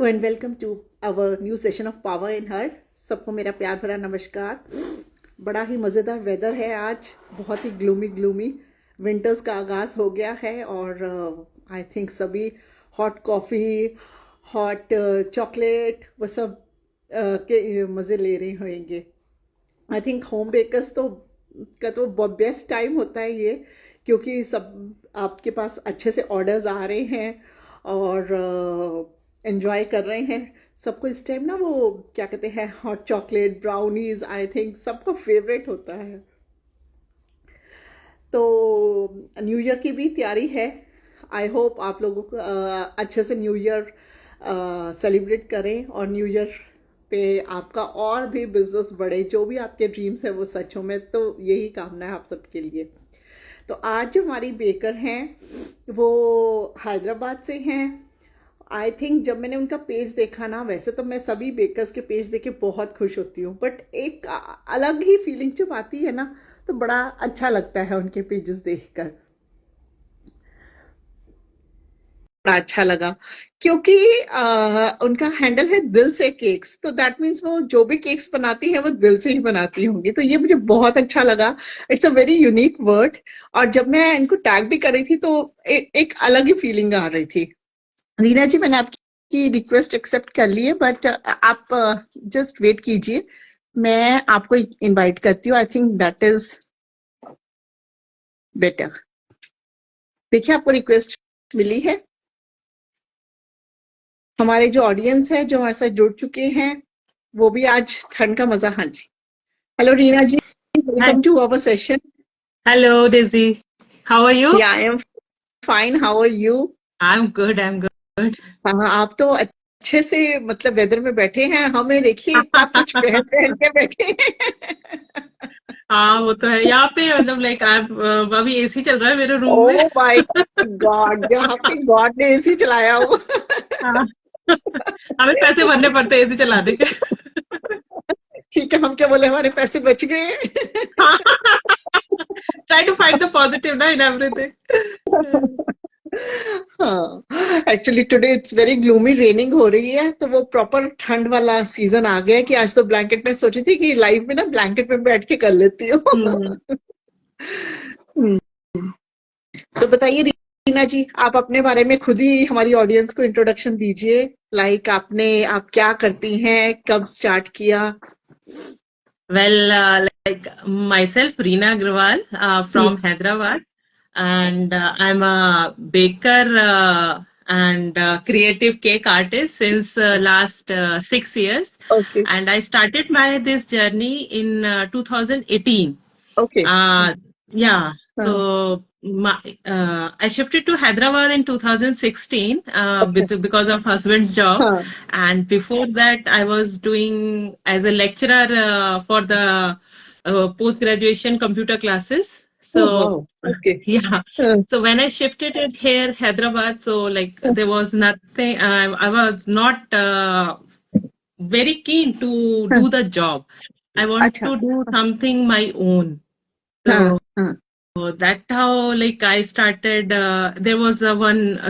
And welcome to our new session of power in her. सबको मेरा प्यार भरा नमस्कार। बड़ा ही मज़ेदार वेदर है आज, बहुत ही ग्लूमी ग्लूमी। विंटर्स का आगाज़ हो गया है और आई थिंक सभी हॉट कॉफ़ी, हॉट चॉकलेट वो सब के मज़े ले रहे होंगे। आई थिंक होम बेकर्स तो बेस्ट टाइम होता है ये, क्योंकि सब आपके पास अच्छे से ऑर्डर्स आ रहे हैं और एंजॉय कर रहे हैं। सबको इस टाइम ना वो क्या कहते हैं, hot chocolate brownies I think सबका फेवरेट होता है। तो न्यू ईयर की भी तैयारी है। आई होप आप लोगों को अच्छे से न्यू ईयर सेलिब्रेट करें और न्यू ईयर पे आपका और भी बिजनेस बढ़े, जो भी आपके ड्रीम्स है वो सच हो। मैं तो यही कामना है आप सबके लिए। तो आज जो हमारी बेकर हैं वो हैदराबाद से हैं। आई थिंक जब मैंने उनका पेज देखा ना, वैसे तो मैं सभी बेकर्स के पेज देख के बहुत खुश होती हूँ, बट एक अलग ही फीलिंग जब आती है ना तो बड़ा अच्छा लगता है उनके पेजेस देखकर। बड़ा अच्छा लगा क्योंकि उनका हैंडल है दिल से केक्स, तो दैट मीन्स वो जो भी केक्स बनाती है वो दिल से ही बनाती होंगी। तो ये मुझे बहुत अच्छा लगा। It's a very unique word. और जब मैं इनको टैग भी कर रही थी तो एक अलग ही फीलिंग आ रही थी। रीना जी, मैंने आपकी रिक्वेस्ट एक्सेप्ट कर ली है, बट आप जस्ट वेट कीजिए, मैं आपको इनवाइट करती हूँ। I think that is better. देखिए, आपको रिक्वेस्ट मिली है। हमारे जो ऑडियंस है, जो हमारे साथ जुड़ चुके हैं, वो भी आज ठंड का मजा। हाँ जी, hello Reena ji, Hi. Welcome to our session. Hello, Daisy. How are you? Yeah I am fine, how are you? I'm good. I'm good. हाँ, आप तो अच्छे से मतलब वेदर में बैठे हैं। हमें देखिए इतना कुछ पहन पहन के बैठे हैं। हाँ, वो तो है। यहाँ पे मतलब लाइक आप अभी एसी चल रहा है मेरे रूम में। ओह माय गॉड, यहाँ पे गॉड ने एसी चलाया हो। हाँ, हमें पैसे भरने पड़ते हैं एसी चलाने के। ठीक है, हम क्या बोले, हमारे पैसे बच गए। Try to find the positive ना in everything. हाँ, actually today it's very gloomy, raining हो रही है, तो वो प्रॉपर ठंड वाला सीजन आ गया है कि आज तो ब्लैंकेट में सोची थी कि लाइव में ना ब्लैंकेट में बैठ के कर लेती हूँ। हम्म। तो बताइए रीना जी, आप अपने बारे में खुद ही हमारी ऑडियंस को इंट्रोडक्शन दीजिए। आप क्या करती हैं, कब स्टार्ट किया? Well, like myself, Reena Agrawal, from Hyderabad, and I'm a baker and creative cake artist since last 6 years. Okay And I started my this journey in 2018. Okay. Uh, yeah, हाँ, so I shifted to Hyderabad in 2016 अच्छा। because of husband's job, हाँ, and before that I was doing as a lecturer for the post graduation computer classes. Oh So wow, okay. yeah, हाँ, so when I shifted it here Hyderabad, so like there was nothing. I was not very keen to हाँ, do the job. I want अच्छा। to do something my own. हाँ, So हाँ, that how like I started. There was a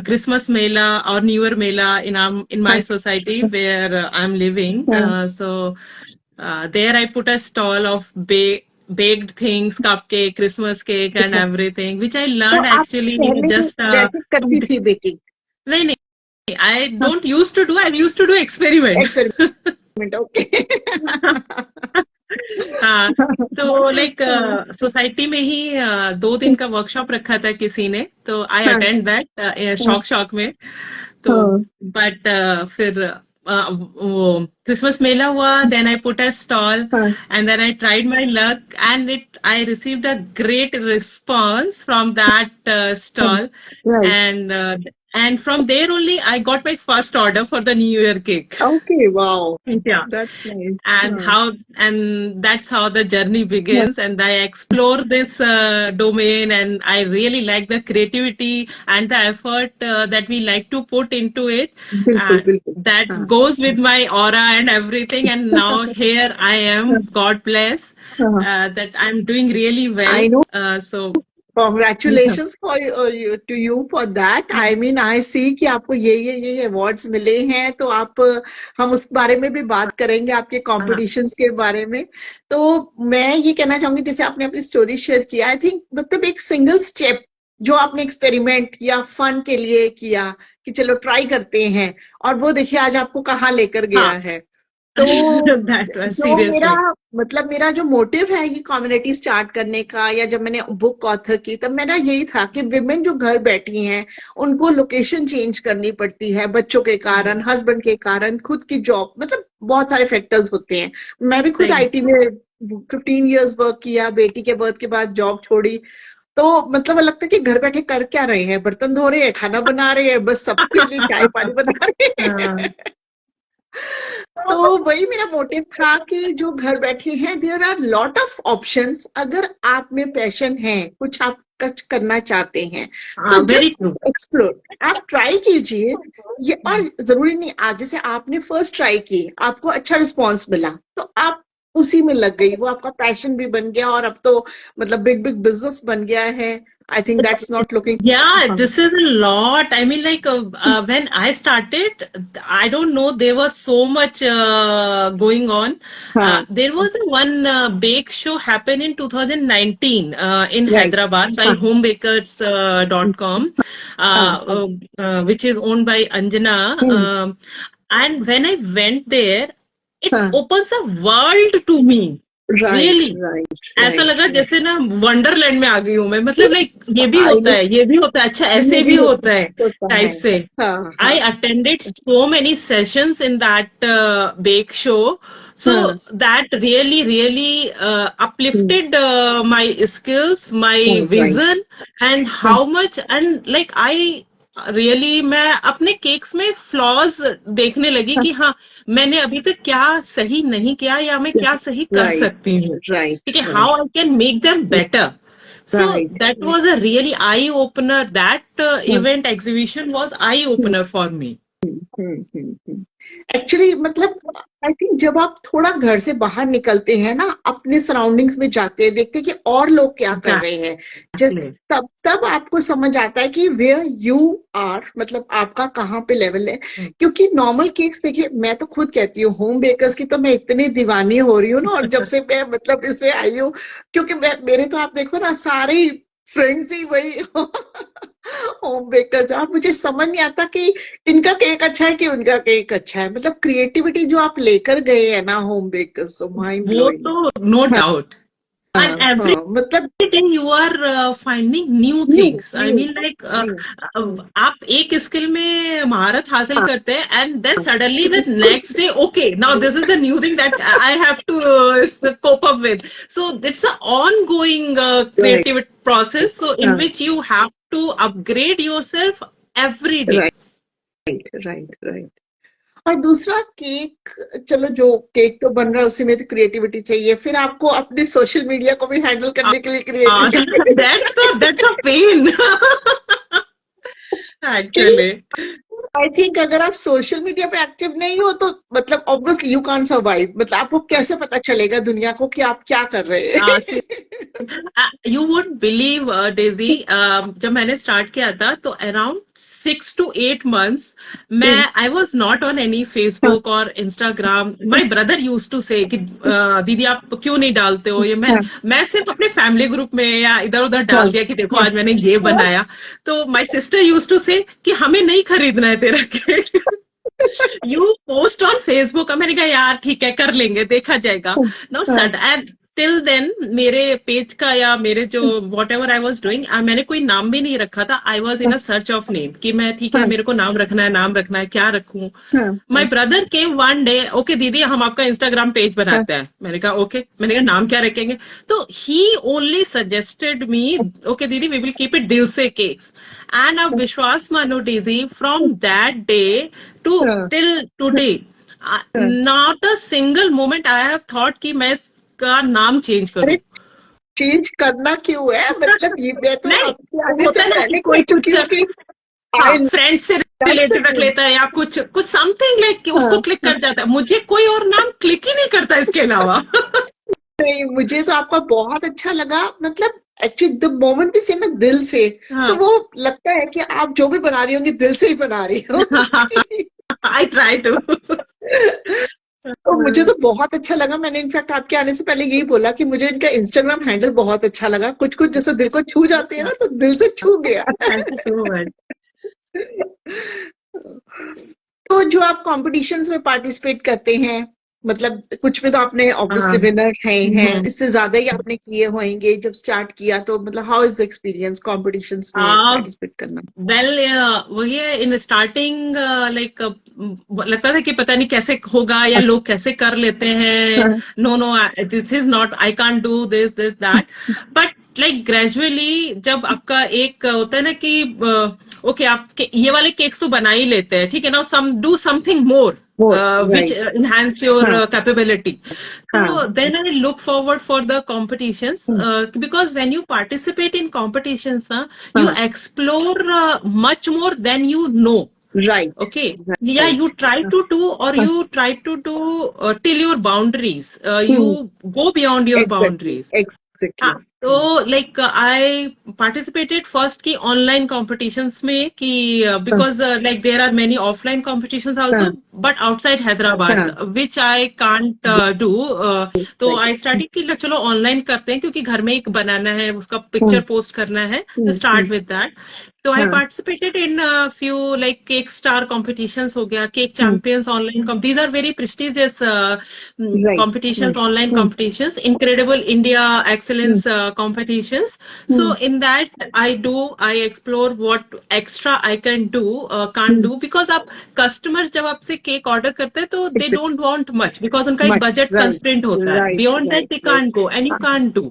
Christmas Mela or New Year Mela in my हाँ, society where I'm living. हाँ, There I put a stall of baked things, cupcake, Christmas cake, and अच्छा। everything, which I तो learned आप actually पहले just वैसे करती थी baking? नहीं नहीं. I हाँ, don't used to do. I used to do experiment. Experiment, okay. हाँ, तो लाइक सोसाइटी में ही 2 दिन का वर्कशॉप रखा था किसी ने, तो आई हाँ, अटेंड दैट हाँ, शौक में। तो हाँ, बट फिर वो क्रिसमस मेला हुआ, then I put a stall हाँ, and then I tried my luck and it I received a great response from that हाँ, stall right. and from there only I got my first order for the New Year cake. Okay, wow, Yeah, that's nice. and हाँ, how and that's how the journey हाँ, begins, and I explore this domain, and I really like the creativity and the effort that we like to put into it. बिल्कुल, बिल्कुल। That हाँ, goes with my aura and everything, and now here I am, हाँ, god bless, हाँ, that I'm doing really well. I know. So congratulations for to you for that. I mean I see कि आपको ये awards मिले हैं, तो आप हम उस बारे में भी बात करेंगे, आपके हाँ, कॉम्पिटिशन्स के बारे में। तो मैं ये कहना चाहूंगी, जैसे आपने अपनी स्टोरी शेयर किया, आई थिंक मतलब एक सिंगल स्टेप जो आपने एक्सपेरिमेंट या फन के लिए किया कि चलो ट्राई करते हैं, और वो देखिए आज आपको कहाँ लेकर गया हाँ। है। तो That was जो मेरा seriously. मतलब मेरा जो मोटिव है ये कम्युनिटी स्टार्ट करने का, या जब मैंने बुक ऑथर की, तब मेरा यही था कि विमेन जो घर बैठी हैं उनको लोकेशन चेंज करनी पड़ती है बच्चों के कारण, हस्बैंड के कारण, खुद की जॉब, मतलब बहुत सारे फैक्टर्स होते हैं। मैं भी खुद सही। आईटी में 15 इयर्स वर्क किया, बेटी के बर्थ के बाद जॉब छोड़ी। तो मतलब लगता है कि घर बैठे कर क्या रहे हैं, बर्तन धो रहे हैं, खाना बना रहे हैं, बस सबके लिए चाय पानी बना रहे हाँ, हैं। तो वही मेरा मोटिव था कि जो घर बैठे हैं, there are lot of options. अगर आप में पैशन है, कुछ आप कुछ करना चाहते हैं, तो हाँ, वेरी जस्ट ट्रू। एक्सप्लोर, आप ट्राई कीजिए। ये और जरूरी नहीं, आज जैसे आपने फर्स्ट ट्राई की, आपको अच्छा रिस्पॉन्स मिला, तो आप उसी में लग गई, वो आपका पैशन भी बन गया, और अब तो मतलब बिग बिग बिजनेस बन गया है। I think that's not looking. Yeah, this is a lot. I mean, like when I started, I don't know, there was so much going on. हाँ, There was one bake show happened in 2019 in right, Hyderabad by हाँ, homebakers.com, हाँ, हाँ, which is owned by Anjana. And when I went there, it हाँ, opens a world to me. Right, Really. Right, ऐसा right, लगा जैसे ना Wonderland में आ गई हूँ मैं, मतलब लाइक ये भी आई होता नो, है, ये भी होता है, अच्छा ये ऐसे भी भी होता है होता टाइप है। से। हाँ, आई हाँ, attended so many sessions in that bake show, so हाँ, that really uplifted my skills, my right, vision, and हाँ, how much, and like I really मैं अपने केक्स में फ्लॉज देखने लगी हाँ, कि हाँ, मैंने अभी तक क्या सही नहीं किया या मैं क्या सही कर राइट, सकती हूँ, राइट, ठीक है, right, how I can make them better. So right, that was a really eye opener. That हाँ, event exhibition was eye opener for me. Actually मतलब आई थिंक जब आप थोड़ा घर से बाहर निकलते हैं ना, अपने सराउंडिंग्स में जाते हैं, देखते हैं कि और लोग क्या कर रहे हैं, जस्ट Exactly. तब तब आपको समझ आता है कि वेयर यू आर, मतलब आपका कहाँ पे लेवल है। Hmm. क्योंकि नॉर्मल केक्स देखिए, मैं तो खुद कहती हूँ होम बेकर्स की तो मैं इतनी दीवानी हो रही हूँ ना, और जब से मैं मतलब इसमें आई हूँ, क्योंकि मेरे तो आप देखो ना, सारे फ्रेंड्स ही वही होम बेकर्स, और मुझे समझ नहीं आता कि इनका केक अच्छा है कि उनका केक अच्छा है। मतलब क्रिएटिविटी जो आप लेकर गए हैं ना होम बेकर्स, तो माइंड वो ब्लोइंग। तो no doubt. And हाँ, every हाँ, मतलब day you are finding new new things. I new mean, like new आप एक स्किल में महारत हासिल हाँ, करते हैं, and then suddenly the next day, okay, now this is the new thing that I have to cope up with. So it's an ongoing right, creative process. So in हाँ, which you have to upgrade yourself every day. Right, right, right. और दूसरा cake, चलो जो cake तो बन रहा है उसी में तो क्रिएटिविटी चाहिए, फिर आपको अपने सोशल मीडिया को भी हैंडल करने के लिए क्रिएटिविटी That's a pain. चाहिए। Actually. आई थिंक अगर आप सोशल मीडिया पे एक्टिव नहीं हो, तो मतलब ऑब्वियसली यू कांट सर्वाइव। मतलब आपको कैसे पता चलेगा दुनिया को कि आप क्या कर रहे See, हैं। यू वुड बिलीव डेजी, जब मैंने स्टार्ट किया था तो अराउंड 6 to 8 months मैं I was not on any Facebook और Instagram. My brother use to say कि दीदी आप क्यों नहीं डालते हो ये. मैं सिर्फ अपने फैमिली ग्रुप में या इधर उधर डाल दिया कि देखो आज मैंने ये बनाया. तो my sister use to say कि हमें नहीं खरीदना है तेरा cake. You post on Facebook. मैंने कहा यार ठीक है, कर लेंगे, देखा जाएगा. नो सड एंड टिल देन मेरे पेज का या मेरे जो what ever I was doing, मैंने कोई नाम भी नहीं रखा था. I was in a search of name कि मैं ठीक है, मेरे को नाम रखना है, क्या रखूं. My brother came one day, okay दीदी हम आपका इंस्टाग्राम पेज बनाते हैं. मैंने कहा ओके. मैंने कहा नाम क्या रखेंगे. तो he only suggested me, okay दीदी वी विल कीप इट दिल से केक्स. एंड अब विश्वास मानो Daisy, from that day to till today not a single moment I have thought कि मैं इसका नाम चेंज करूं. अरे चेंज करना क्यों है, मतलब ये मैं तो नहीं, आपसे आने होता से है ना पहले कि कह कोई चुकी कुछ, हूँ कि हाँ, आई फ्रेंड से रिलेटेड रख लेता है या कुछ कुछ समथिंग लाइक कि उसको क्लिक कर जाता है. मुझे कोई और नाम क्लिक ही नहीं करता इसके अलावा. नहीं, मुझे तो आपका बहुत अच्छा लगा। मतलब एक्चुअली द मोमेंट भी से ना दिल से, तो हाँ वो लगता है कि आप जो भी बना रही होंगी दिल से ही बना रही हो। आई ट्राई टू तो मुझे तो बहुत अच्छा लगा। मैंने इनफैक्ट आपके आने से पहले यही बोला कि मुझे इनका इंस्टाग्राम हैंडल बहुत अच्छा लगा। कुछ कुछ जैसे दिल को छू जाते हैं ना, तो दिल से छू गया। Thank you so much. तो जो आप कॉम्पिटिशन्स में पार्टिसिपेट करते हैं, मतलब कुछ में तो आपने ऑब्वियसली विनर हैं, इससे ज्यादा ही आपने किए होंगे जब स्टार्ट किया, तो मतलब how is the experience competitions में पार्टिसिपेट करना? वेल वही है, इन स्टार्टिंग लाइक लगता था कि पता नहीं कैसे होगा या लोग कैसे कर लेते हैं, no no this is not, I can't do this this that, but like gradually जब आपका एक होता है ना कि ओके आप ये वाले केक्स तो बना ही लेते हैं, ठीक है ना, some do something more which enhance your capability. So then I look forward for the competitions because when you participate in competitions, you explore much more than you know. Right. Okay. Yeah, you try to do or you try to do till your boundaries. You go beyond your boundaries. Exactly. हाँ, तो like I participated first की online competitions में कि because like there are many offline competitions also but outside Hyderabad which I can't do, तो I started कि चलो online करते हैं क्योंकि घर में एक बनाना है, उसका पिक्चर पोस्ट करना है, तो start with that. So I participated in a few like Cake Star competitions हो गया, Cake Champions online. These are very prestigious competitions, online competitions. Incredible India Excellence competitions. So in that I explore what extra I can do, can't do, because आप customers जब आपसे cake order करते हैं तो they don't want much because उनका एक budget constraint होता है. Beyond that they can't go and you can't do.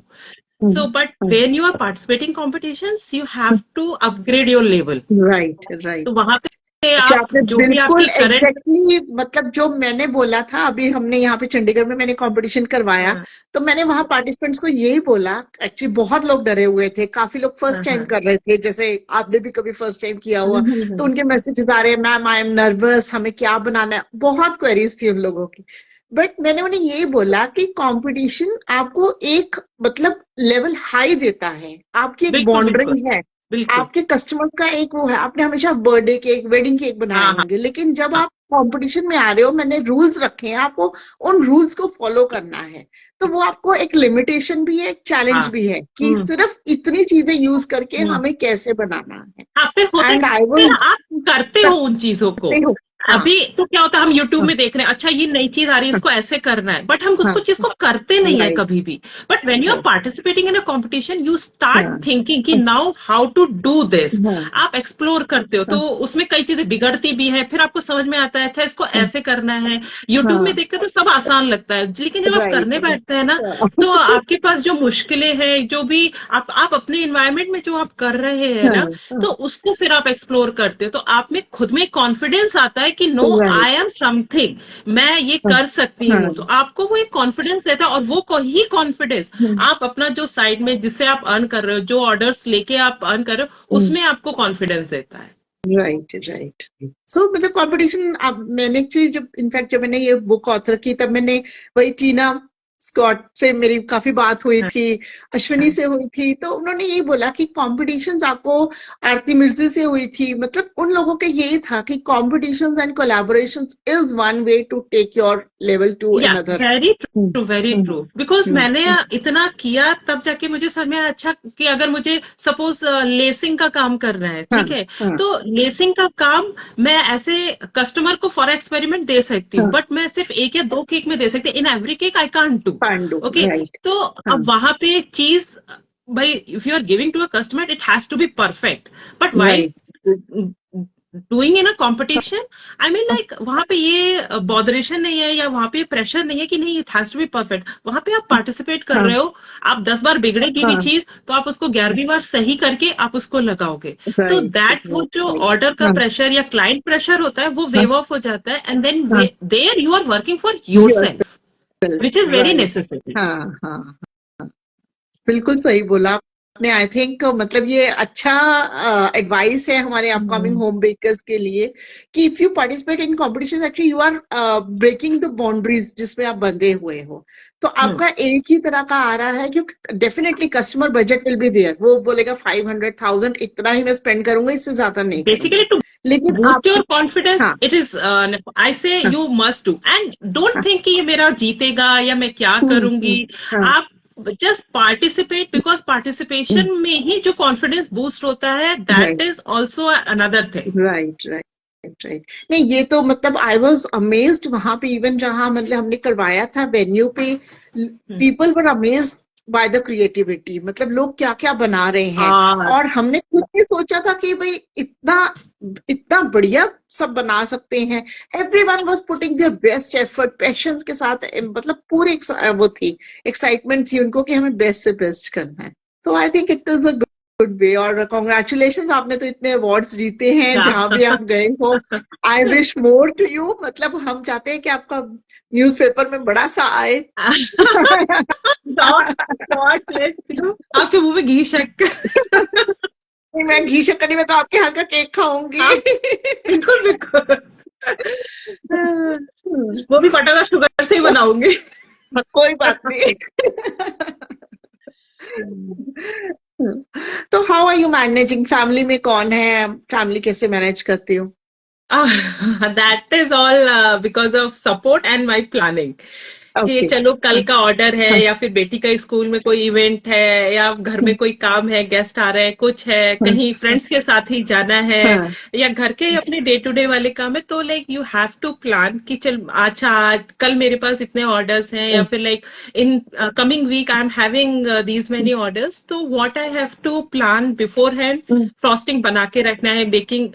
So, but when you are participating competitions, you have to upgrade your level. Right. तो वहां पे अच्छा, आप आपने जो भी बिल्कुल आपकी करंट, एग्जैक्टली मतलब जो मैंने बोला था, अभी हमने यहाँ पे चंडीगढ़ में मैंने कंपटीशन करवाया, तो मैंने वहां पार्टिसिपेंट्स को यही बोला। एक्चुअली बहुत लोग डरे हुए थे, काफी लोग फर्स्ट टाइम कर रहे थे, जैसे आपने भी कभी फर्स्ट टाइम किया हुआ, तो उनके मैसेजेस आ रहे हैं, मैम आई एम नर्वस, हमें क्या बनाना है, बहुत क्वेरीज थी उन लोगों की। बट मैंने उन्हें यही बोला कि कंपटीशन आपको एक मतलब लेवल हाई देता है, आपकी एक बिल्कुल बाउंड्री है, बिल्कुल आपके कस्टमर का एक वो है। आपने हमेशा बर्थडे केक, वेडिंग केक बनाए होंगे, लेकिन जब आप कंपटीशन में आ रहे हो, मैंने रूल्स रखे हैं, आपको उन रूल्स को फॉलो करना है। तो वो आपको एक लिमिटेशन भी है, एक चैलेंज भी है कि सिर्फ इतनी चीजें यूज करके हमें कैसे बनाना है। हाँ, फिर होता एंड आई है वाज आप करते हो उन चीजों को। हाँ, अभी तो क्या होता है, हम YouTube में देख रहे हैं, अच्छा ये नई चीज आ रही है, इसको ऐसे करना है, बट हम उसको चीज को करते नहीं है कभी भी. But when you are participating in a competition, you start thinking कि now how to do this. आप एक्सप्लोर करते हो, तो उसमें कई चीजें बिगड़ती भी है, फिर आपको समझ में आता है अच्छा इसको ऐसे करना है. YouTube में देखकर तो सब आसान लगता है, लेकिन जब आप करने बैठते हैं ना, तो आपके पास जो मुश्किलें हैं, जो भी आप अपने इन्वायरमेंट में जो आप कर रहे हैं ना, तो उसको फिर आप एक्सप्लोर करते हो, तो आप में खुद में कॉन्फिडेंस आता है कि नो आई एम समथिंग, मैं ये कर सकती हूँ. तो आपको वो एक कॉन्फिडेंस देता है, और वो ही कॉन्फिडेंस आप अपना जो साइड में जिससे आप अर्न कर रहे हो, जो ऑर्डर्स लेके आप अर्न कर रहे हो, उसमें आपको कॉन्फिडेंस देता है. राइट. सो मतलब कंपटीशन मैंने एक्चुअली जब मैंने ये बुक ऑथर की, तब मैंने वही टीना स्कॉट से मेरी काफी बात हुई थी, अश्विनी से हुई थी, तो उन्होंने यही बोला कि कॉम्पिटिशन्स आपको, आरती मिर्जी से हुई थी, मतलब उन लोगों का यही था कि competitions and collaborations is one way to take your level to another. Very true. Because मैंने इतना किया, तब जाके मुझे समझ में आया, अच्छा कि अगर मुझे सपोज लेसिंग का काम करना है, ठीक है, तो लेसिंग का काम मैं ऐसे कस्टमर को फॉर एक्सपेरिमेंट दे सकती हूँ, बट मैं सिर्फ एक या दो केक में दे सकती हूँ. In every cake I can't do. Okay, तो अब वहां पे चीज, भाई if you are giving to a customer, it has to be perfect. But while doing in a competition, I mean like वहां पे ये बॉदरेशन नहीं है, या वहां पे प्रेशर नहीं है कि नहीं it has to be perfect. वहां पे आप पार्टिसिपेट कर रहे हो, आप 10 बार बिगड़ेगी भी चीज, तो आप उसको 11वीं बार सही करके आप उसको लगाओगे. तो दैट वो जो ऑर्डर का प्रेशर या क्लाइंट प्रेशर होता है, वो वेव ऑफ हो जाता है, and then there you are working for yourself, which is very necessary. हाँ, बिल्कुल सही बोला. आपने आई थिंक मतलब ये अच्छा एडवाइस है हमारे अपकमिंग होम बेकर्स के लिए कि if you participate in competition actually you are breaking the boundaries जिसमें आप बंधे हुए हो, तो आपका एक ही तरह का आ रहा है क्योंकि definitely customer budget will be there, वो बोलेगा 500,000 इतना ही मैं स्पेंड करूंगा, इससे ज्यादा नहीं बेसिकली करूंगा, टू लेकिन boost आप your confidence, हाँ it is I say हाँ you must do, and don't हाँ think कि ये मेरा जीतेगा या मैं क्या करूंगी. हाँ आप just participate, because participation में ही जो confidence boost होता है, that right is also another thing. Right right right. नहीं ये तो मतलब आई वॉज अमेज्ड वहां पे, इवन जहां मतलब हमने करवाया था वेन्यू पे, people were amazed by the creativity, मतलब लोग क्या क्या बना रहे हैं, हाँ, और हमने खुद भी सोचा था कि भाई इतना इतना बढ़िया सब बना सकते हैं। Everyone was putting their best effort, passion के साथ, मतलब पूरी वो थी, एक्साइटमेंट थी उनको कि हमें बेस्ट से बेस्ट करना है। तो I think it is a good way, और कॉन्ग्रेचुलेशन, आपने तो इतने अवार्ड्स जीते हैं जहां भी आप गए हो। I wish more to you, मतलब हम चाहते हैं कि आपका न्यूज़पेपर में बड़ा सा आए। God, God bless you. आपके मुंह में घी शक्कर. मैं घी शक्कर में तो आपके हाथ का केक खाऊंगी। हाँ, बिल्कुल बिल्कुल. वो भी बटर और शुगर से ही बनाऊंगी. कोई बात नहीं। तो how are you managing, family में कौन है, फैमिली कैसे मैनेज करती हो? That is all because of support and my planning. कि ओके चलो कल का ऑर्डर है, या फिर बेटी का स्कूल में कोई इवेंट है, या घर में कोई काम है, गेस्ट आ रहे हैं, कुछ है, कहीं फ्रेंड्स के साथ ही जाना है, या घर के अपने डे टू डे वाले काम है, तो like you have to plan कि चल अच्छा आज कल मेरे पास इतने ऑर्डर्स हैं, या फिर like in coming week I am having these many orders, तो what I have to plan beforehand. Frosting बना के रखना है, बेकिंग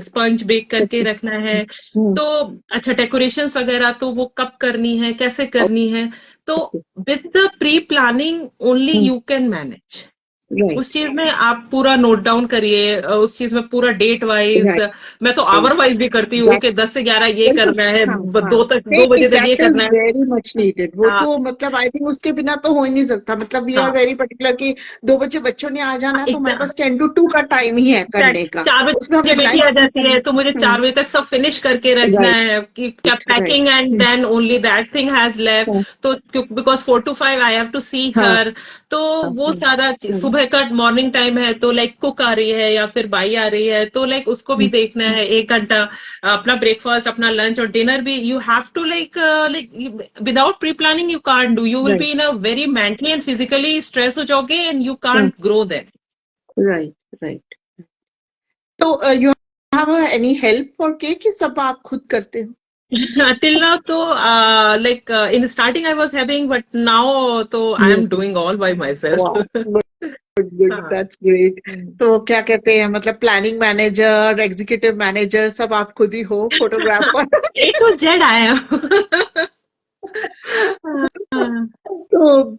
स्पंज बेक करके रखना है, तो अच्छा डेकोरेशंस वगैरह तो वो कब करनी है, कैसे करनी है, तो with the pre planning only you can manage. उस चीज में आप पूरा नोट डाउन करिए, उस चीज में पूरा डेट वाइज, मैं तो आवर वाइज भी करती हूँ कि 10 से 11 ये करना है, 2 बजे तक ये करना है. वेरी मच नीडेड, वो तो मतलब आई थिंक उसके बिना तो हो ही नहीं सकता, मतलब वी आर वेरी पर्टिकुलर कि 2 बजे बच्चों ने आ जाना, तो हमारे पास 10 to 2 का टाइम ही है करने का, 4 उसमें बजे बेटी आ जाती है तो मुझे 4 बजे तक सब फिनिश करके रखना है कि क्या packing, and then only that thing has left, तो because 4 to 5 I have to see her, तो वो सारा सुबह का मॉर्निंग टाइम है, तो लाइक कुक आ रही है या फिर बाई आ रही है, तो लाइक उसको भी देखना है 1 घंटा, अपना ब्रेकफास्ट, अपना लंच और डिनर भी you have to like without pre planning you can't do, you will be in a very mentally and physically stress हो जाओगे, and you can't grow then. Right. तो you have any help for cake कि सब आप खुद करते हो? Till now, तो like in starting I was having, but now तो I am doing all by myself. Good, that's great. तो क्या कहते हैं, मतलब प्लानिंग मैनेजर, एग्जीक्यूटिव मैनेजर सब आप खुद ही हो, फोटोग्राफर? A to Z आया. तो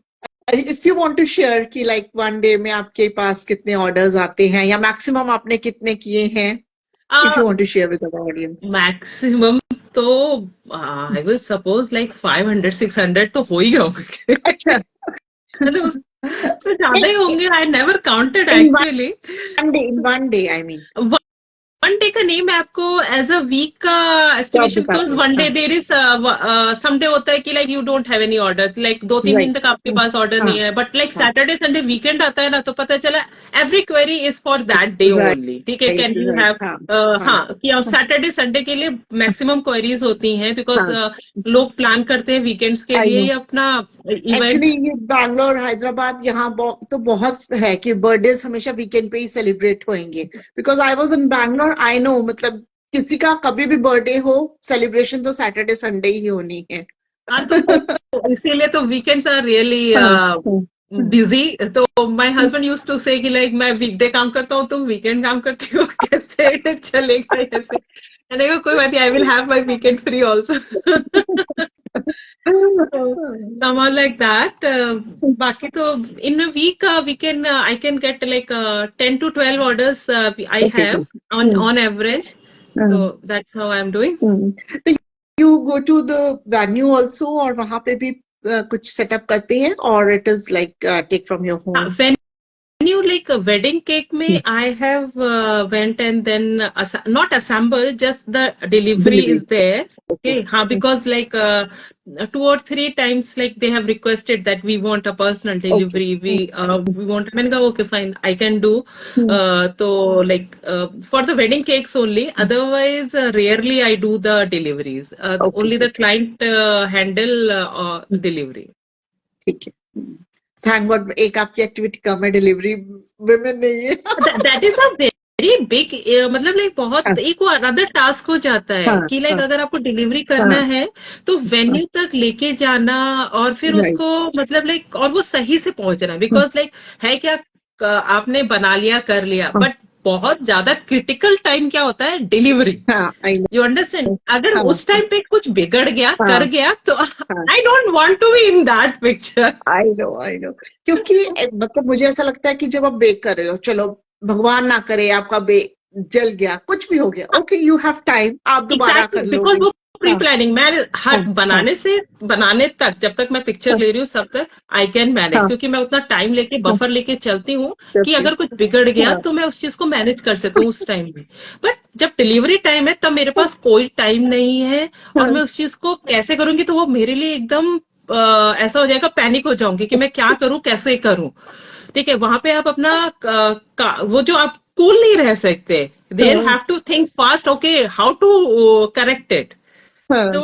if you want to share कि लाइक वन डे में आपके पास कितने ऑर्डर्स आते हैं, या मैक्सिमम आपने कितने किए हैं, if you want to share with our audience? Maximum तो आई विल सपोज लाइक 500-600 तो हो ही होंगे. अच्छा, मतलब उससे ज्यादा ही होंगे. I never counted actually. In one day I mean, one day का नहीं, मैं आपको एज अ वीक का estimation, because one day there is some day होता है कि like you don't have any order, like 2-3 दिन तक आपके पास ऑर्डर नहीं है, but like Saturday Sunday weekend आता है ना, तो पता चला every query is for that day only. ठीक है, कैन यू हैव, हाँ कि सैटरडे संडे के लिए मैक्सिमम क्वेरीज होती हैं, बिकॉज लोग प्लान करते हैं वीकेंड्स के लिए अपना इवेंट. एक्चुअली ये बैंगलोर, हैदराबाद यहाँ तो बहुत है कि बर्थडे हमेशा वीकेंड पे ही सेलिब्रेट होंगे, because I was in Bangalore, I know, मतलब किसी का कभी भी बर्थडे हो, सेलिब्रेशन तो सैटरडे संडे ही होनी है. तो इसीलिए तो वीकेंड्स आर रियली बिजी. तो my husband used to say कि लाइक मैं वीकडे काम करता हूँ, तुम वीकेंड काम करती हो, कैसे चलेगा ऐसे? मैंने कहा कोई बात नहीं, I will have my weekend free also. Somehow like that. बाकी तो in a week we can I can get like 10 to 12 orders I have on average. So that's how I'm doing. तो you go to the venue also, और वहाँ पे भी कुछ setup करते हैं, और it is like take from your home? Venue like like wedding cake में I have went and then not assemble, just the delivery Delivery. is there. Okay. Okay, हाँ, because like 2 or 3 times like they have requested that we want a personal Okay. delivery. We want. मैंने कहा okay fine, I can do. तो like for the wedding cakes only. Otherwise, rarely I do the deliveries. Okay. Only the client handle delivery. ठीक है। Thank God एक आपकी activity कम है, delivery women नहीं है। That is a very big मतलब like बहुत एक वो अनदर टास्क हो जाता है कि लाइक अगर आपको डिलीवरी करना है तो वेन्यू तक लेके जाना और फिर उसको मतलब लाइक और वो सही से पहुंचना, बिकॉज लाइक है क्या आपने बना लिया कर लिया, बट बहुत ज्यादा क्रिटिकल टाइम क्या होता है, डिलीवरी। You understand? अगर उस टाइम पे कुछ बिगड़ गया कर गया तो I don't want to be in that picture. I know क्योंकि मतलब मुझे ऐसा लगता है कि जब आप बेक कर रहे हो, चलो भगवान ना करे आपका बेक जल गया, कुछ भी हो गया, ओके यू हैव टाइम, आप दोबारा कर लो। बिकॉज वो प्री प्लानिंग मैं हर बनाने से बनाने तक, जब तक मैं पिक्चर ले रही हूँ सब तक आई कैन मैनेज, क्योंकि मैं उतना टाइम लेके बफर लेके चलती हूँ कि अगर कुछ बिगड़ गया तो मैं उस चीज को मैनेज कर सकूँ उस टाइम में। बट जब डिलीवरी टाइम है तब मेरे पास कोई टाइम नहीं है और मैं उस चीज को कैसे करूंगी, तो वो मेरे लिए एकदम ऐसा हो जाएगा, पैनिक हो जाऊंगी कि मैं क्या करूं कैसे करूं। ठीक है, वहां पे आप अपना वो जो आप कूल नहीं रह सकते, there have to think fast, okay how to correct it. तो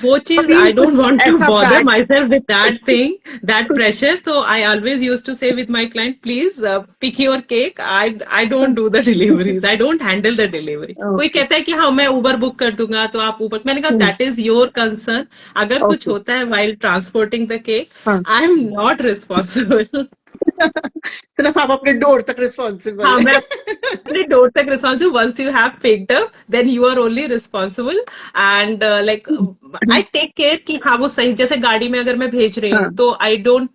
वो चीज I don't want to bother myself with that thing, that pressure. तो I always use to say with my client, please pick your cake, I don't do the deliveries, I don't handle the delivery. कोई कहता है कि हाँ मैं Uber book कर दूंगा तो आप उबर, मैंने कहा दैट इज योर कंसर्न, अगर कुछ होता है while transporting the cake I am not responsible. सिर्फ आप अपने डोर तक रिस्पॉन्सिबल हाँ, है। मैं अपने डोर तक responsible, once you have picked up then you are only responsible. And like I take care कि हाँ वो सही, जैसे गाड़ी में अगर मैं भेज रही हूँ तो I don't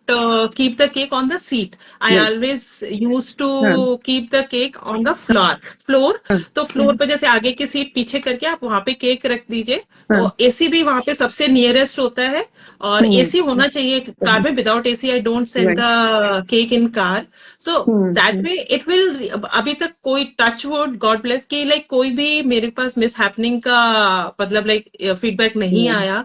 keep the cake on the seat, I always use to keep the cake on the floor. तो फ्लोर पे जैसे आगे की सीट पीछे करके आप वहां पे केक रख दीजिए, तो एसी भी वहां पे सबसे नियरेस्ट होता है और एसी होना चाहिए कार में, without AC I don't send the cake in car. So that way it will, अभी तक कोई टच वुड गॉड ब्लेस कि लाइक कोई भी मेरे पास मिस हैपनिंग का मतलब लाइक फीडबैक नहीं आया,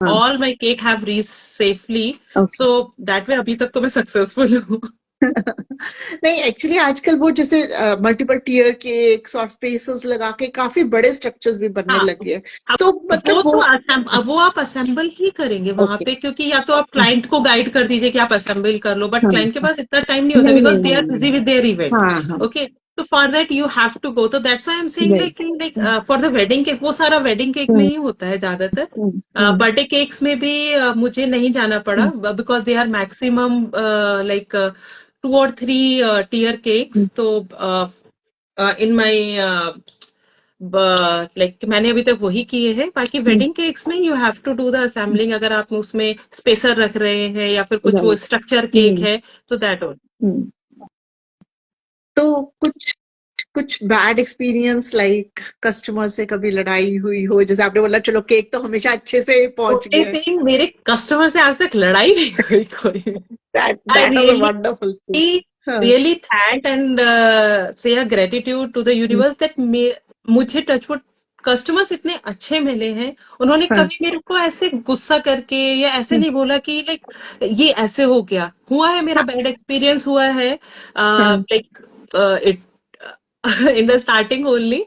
all my cake have reach safely, so that way अभी तक तो मैं सक्सेसफुल हूँ। नहीं एक्चुअली आजकल वो जैसे मल्टीपल टियर केक्स और स्पेसेस लगा के काफी बड़े स्ट्रक्चर्स भी बनने लगे हैं, तो मतलब वो आप असेंबल ही करेंगे वहां पे, क्योंकि या तो आप क्लाइंट को गाइड कर दीजिए कि आप असेंबल कर लो, बट क्लाइंट के पास इतना टाइम नहीं होता because they are busy with their event. Okay, तो for that you have to go, तो that's why I am saying like for the wedding cake, वो सारा वेडिंग केक में ही होता है ज्यादातर। बर्थडे केक्स में भी मुझे नहीं जाना पड़ा because they are maximum like 2 or 3 tier cakes, तो इन माई लाइक मैंने अभी तक वही किए हैं। बाकी वेडिंग केक्स में you have to do the assembling, अगर आप उसमें स्पेसर रख रहे हैं या फिर कुछ वो स्ट्रक्चर केक है तो दैट ऑल। तो कुछ बैड एक्सपीरियंस लाइक कस्टमर से कभी लड़ाई हुई हो, जैसे आपने बोला चलो केक तो हमेशा अच्छे से पहुंच गया। मेरे कस्टमर से आज तक लड़ाई नहीं हुई कोई। that was a wonderful thing. Really thank and say a gratitude to the universe that मुझे टचवुड कस्टमर्स इतने अच्छे मिले हैं, उन्होंने कभी मेरे को ऐसे गुस्सा करके या ऐसे नहीं बोला कि लाइक ये ऐसे हो गया। हुआ है मेरा बैड एक्सपीरियंस हुआ है, like it in the starting only,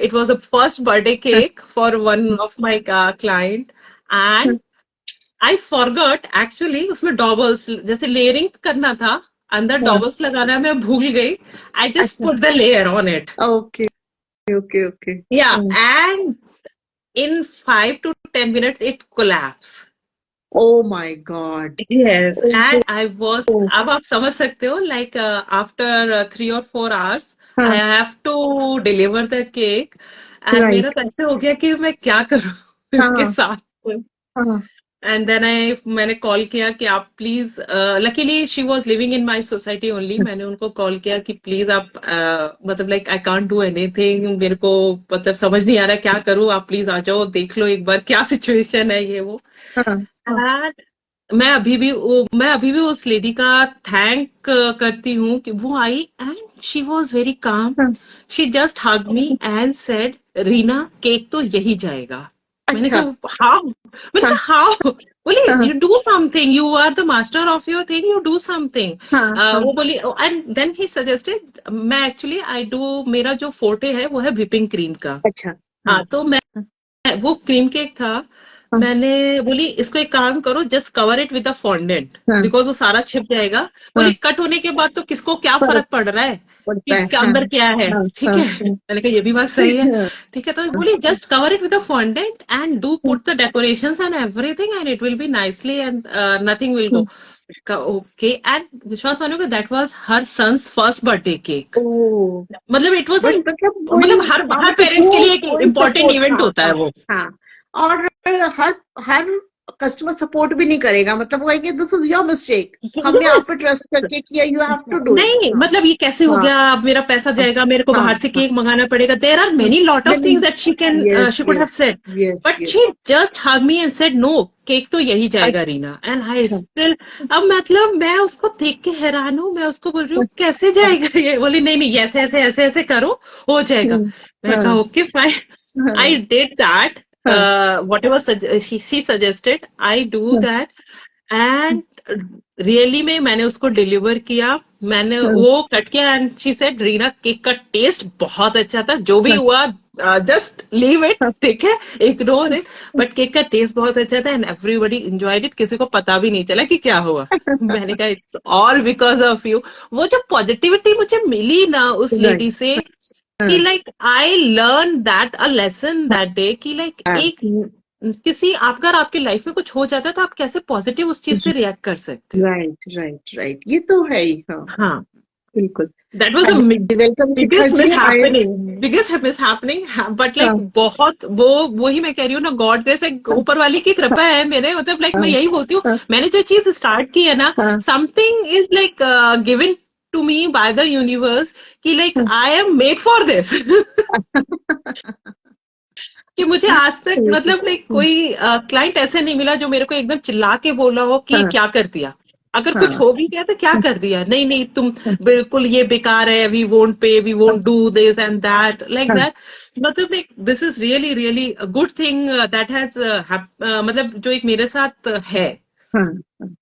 it was the first birthday cake for one of my client and I forgot actually उसमें डॉबल्स जैसे लेयरिंग करना था, अंदर डॉबल्स लगाना मैं भूल गई, I just put the layer on it. Okay. Yeah, and in 5 to 10 minutes it collapsed. Oh my God. Yes, and I was, अब आप समझ सकते हो like after 3 or 4 hours I have to deliver the cake and मेरा कैसे हो गया कि मैं क्या करूँ इसके साथ। एंड देन मैंने कॉल किया कि आप please, luckily she was living in my society only, मैंने उनको कॉल किया कि प्लीज आप मतलब like I can't do anything, मेरे को मतलब समझ नहीं आ रहा क्या करूं, आप प्लीज आ जाओ देख लो एक बार क्या सिचुएशन है ये वो। मैं अभी भी उस लेडी का थैंक करती हूँ कि वो I and she was very calm. हाँ, she just hug me and said, Reena cake तो यही जाएगा. मैंने अच्छा. कहा हाउ, मैंने हाँ, कहा हाउ. बोले हाँ, you do something, you are the master of your thing, you do something. हाँ, हाँ. वो बोली एंड देन ही सजेस्टेड. मैं एक्चुअली आई डू, मेरा जो फोर्टे है वो है व्हिपिंग क्रीम का. अच्छा. हाँ, हाँ तो मैं, हाँ, वो क्रीम केक था. हाँ, मैंने बोली इसको एक काम करो, just cover it with the fondant हाँ, बिकॉज वो सारा छिप जाएगा. बोली हाँ. कट होने के बाद तो किसको क्या फर्क फर्क पड़ रहा है पड़ता कि है. क्या हाँ, अंदर क्या है. हाँ, ठीक हाँ, है, हाँ, मैंने कहा ये भी बात सही है. हाँ, ठीक है, तो हाँ, बोली just cover it with the fondant and do put the decorations and everything and it will be nicely and nothing will हाँ. गो. ओके एंड विश्वास मानो that was her son's first birthday cake. Oh. मतलब it was, but मतलब मतलब कोई, हर हाँ, हर मतलब parents के वो लिए एक कोई इम्पोर्टेंट सपोर्ट. इवेंट हाँ, होता है हाँ, वो. हाँ. और हर हर कस्टमर सपोर्ट भी नहीं करेगा, मतलब वो कहेंगे दिस इज योर मिस्टेक, हमने आप Yes. पे ट्रस्ट करके किया, you have to do it. नहीं हाँ, मतलब ये कैसे हो हाँ, गया, अब मेरा पैसा हाँ, जाएगा, मेरे को हाँ, बाहर से हाँ, केक मंगाना पड़ेगा. देयर आर हाँ. मेनी लॉट ऑफ नहीं. Things that she can, yes, she could have yes, said, yes, but she yes. Just hug me and said no, cake तो यही जाएगा रीना. एंड आई अच्छा. स्टिल, अब मतलब मैं उसको देख के हैरान हूँ. मैं उसको बोल रही हूँ हाँ, कैसे जाएगा ये. बोली नहीं नहीं ऐसे ऐसे ऐसे ऐसे करो, हो जाएगा. मैं कहा हाँ, ओके फाइन. आई हाँ, डिड दैट, हाँ, whatever she suggested, I do हाँ, that. एंड रियली में मैंने उसको डिलीवर किया. मैंने हाँ, वो कट किया and she said Reena cake का टेस्ट बहुत अच्छा था, जो भी हाँ, हुआ जस्ट लीव इट. हाँ, ठीक है, इग्नोर इट. बट केक का टेस्ट बहुत अच्छा था एंड एवरीबडी एंजॉयड इट. किसी को पता भी नहीं चला कि क्या हुआ. मैंने कहा it's all because of you. वो जो पॉजिटिविटी मुझे मिली ना उस राइट. लेडी से, कि हाँ, like I learn that a lesson that day, कि लाइक हाँ. एक किसी, आप अगर आपकी लाइफ में कुछ हो जाता है तो आप कैसे पॉजिटिव उस चीज से रिएक्ट कर सकते हो. Right, right, right. ये तो है ही. हाँ, हाँ, बिल्कुल. दैट वाज हाँ द जी, वेलकम शिखा बिगेस्ट जी. Miss I. Happening, biggest miss happening. But like हाँ, बहुत वो, वही मैं कह रही हूँ ना, गॉड ग्रेस है, हाँ, ऊपर वाली की कृपा है मेरे. मतलब लाइक मैं हाँ, यही बोलती हूँ, हाँ, मैंने जो चीज स्टार्ट की है ना, हाँ, something is like given to me by the universe, कि लाइक हाँ. I am made for this. कि मुझे आज तक बिल्कुल. मतलब लाइक कोई क्लाइंट ऐसे नहीं मिला जो मेरे को एकदम चिल्ला के बोला हो कि हाँ, क्या कर दिया. अगर कुछ हाँ, हो भी गया तो क्या कर दिया, नहीं नहीं तुम हाँ, बिल्कुल ये बेकार है, वी वोंट पे, वी हाँ, won't do this and that like हाँ, दैट. मतलब like this is really really a good thing that has, मतलब जो एक मेरे साथ है. हाँ, हाँ.